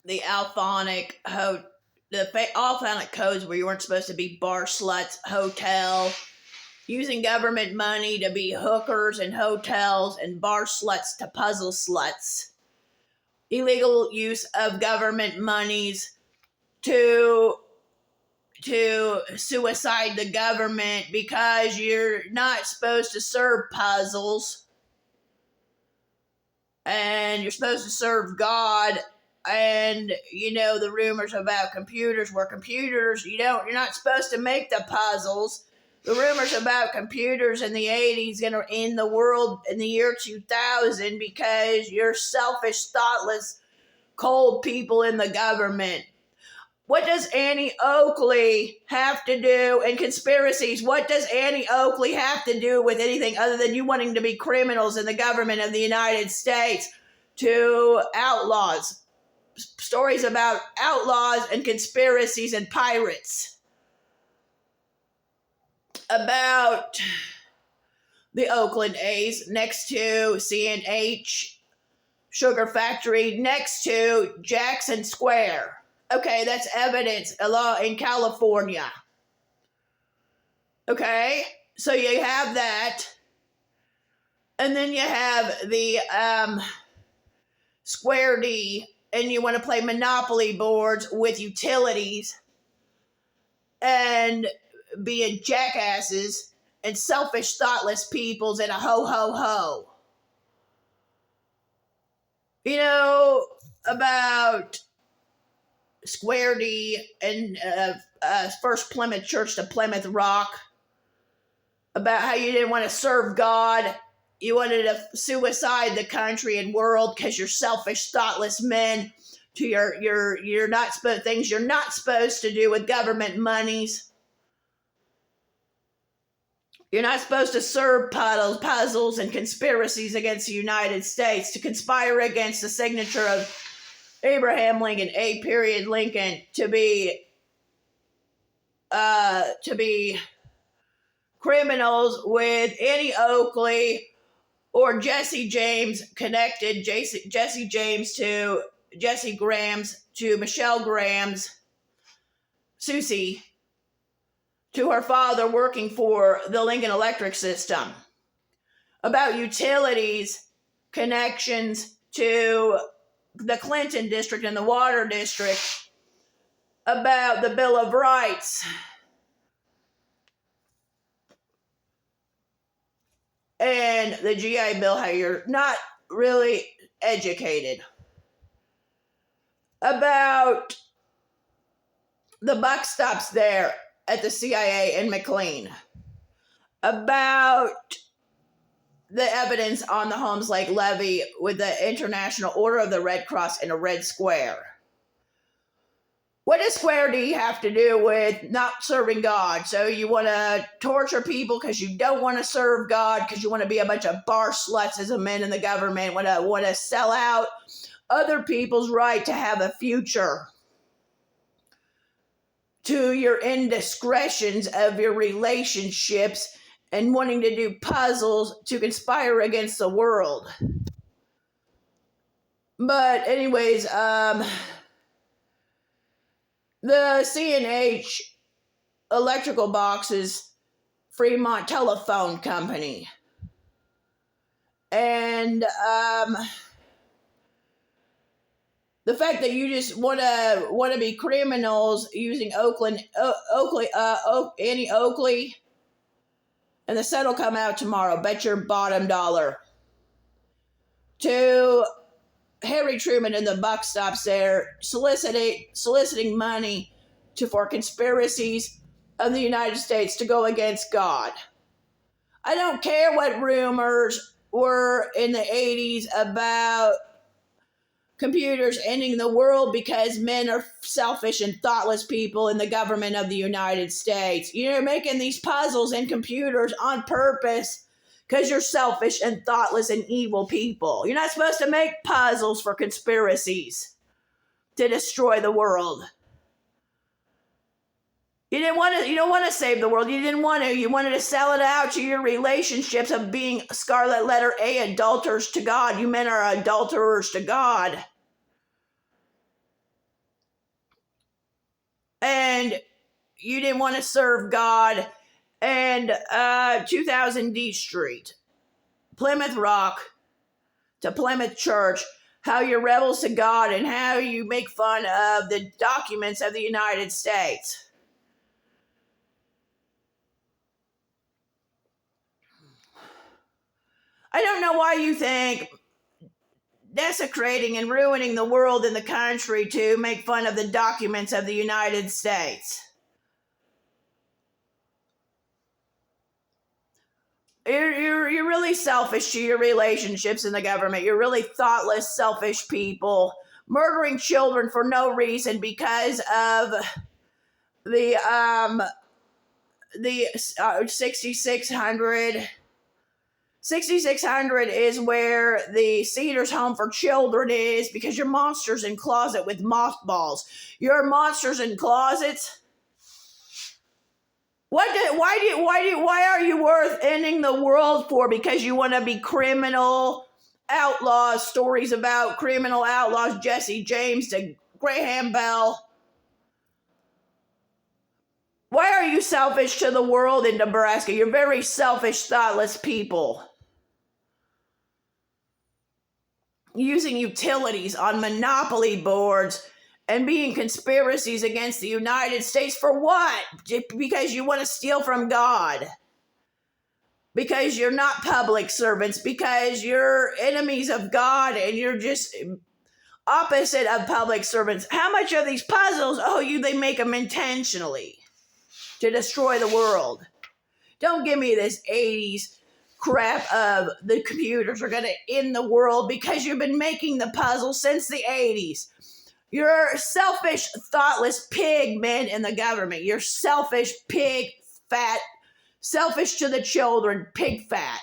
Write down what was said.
the alphonic codes where you weren't supposed to be bar sluts, hotel, using government money to be hookers in hotels and bar sluts to puzzle sluts, illegal use of government monies to suicide the government because you're not supposed to serve puzzles and you're supposed to serve God. And the rumors about computers were computers. You're not supposed to make the puzzles. The rumors about computers in the 80s going to end the world in the year 2000 because you're selfish, thoughtless, cold people in the government. What does Annie Oakley have to do in conspiracies? What does Annie Oakley have to do with anything other than you wanting to be criminals in the government of the United States to outlaws? Stories about outlaws and conspiracies and pirates. About the Oakland A's next to C&H Sugar Factory next to Jackson Square. Okay, that's evidence, a law in California. Okay, so you have that. And then you have the Square D, and you want to play Monopoly boards with utilities and being jackasses and selfish, thoughtless peoples and a ho-ho-ho. About Square D and First Plymouth Church to Plymouth Rock, about how you didn't want to serve God. You wanted to suicide the country and world because you're selfish, thoughtless men to you're not supposed things you're not supposed to do with government monies. You're not supposed to serve puzzles and conspiracies against the United States, to conspire against the signature of Abraham Lincoln, A. Lincoln, to be criminals with Annie Oakley or Jesse James, connected Jesse James to Jesse Graham's, to Michelle Graham's, Susie, to her father working for the Lincoln Electric System. About utilities, connections to the Clinton district and the Water district. About the Bill of Rights. And the GI Bill, how you're not really educated. About the buck stops there at the CIA in McLean. About the evidence on the Holmes Lake levee with the International Order of the Red Cross in a red square. What does Square D have to do with not serving God? So you want to torture people because you don't want to serve God, because you want to be a bunch of bar sluts as a men in the government, want to sell out other people's right to have a future, to your indiscretions of your relationships and wanting to do puzzles to conspire against the world. But anyways, the C&H electrical boxes, Fremont Telephone Company. And the fact that you just want to be criminals using Annie Oakley, and the set will come out tomorrow. Bet your bottom dollar. To Harry Truman and the buck stops there, soliciting money for conspiracies of the United States to go against God. I don't care what rumors were in the 80s about computers ending the world because men are selfish and thoughtless people in the government of the United States. You're making these puzzles and computers on purpose because you're selfish and thoughtless and evil people. You're not supposed to make puzzles for conspiracies to destroy the world. You don't want to save the world. You wanted to sell it out to your relationships of being scarlet letter A adulterers to God. You men are adulterers to God. you didn't want to serve God. And 2000 D Street, Plymouth Rock to Plymouth Church, how you're rebels to God and how you make fun of the documents of the United States. I don't know why you think desecrating and ruining the world and the country to make fun of the documents of the United States. You're really selfish to your relationships in the government. You're really thoughtless, selfish people murdering children for no reason because of the 6600. 6600 is where the Cedars Home for Children is, because you're monsters in closet with mothballs. You're monsters in closets. Why are you worth ending the world for? Because you want to be criminal outlaws, stories about criminal outlaws, Jesse James to Graham Bell. Why are you selfish to the world in Nebraska? You're very selfish, thoughtless people. Using utilities on monopoly boards and being conspiracies against the United States for what? Because you want to steal from God. Because you're not public servants. Because you're enemies of God and you're just opposite of public servants. How much of these puzzles, they make them intentionally to destroy the world. Don't give me this 80s crap of the computers are going to end the world, because you've been making the puzzle since the 80s. You're selfish, thoughtless pig men in the government. You're selfish, pig, fat, selfish to the children, pig fat.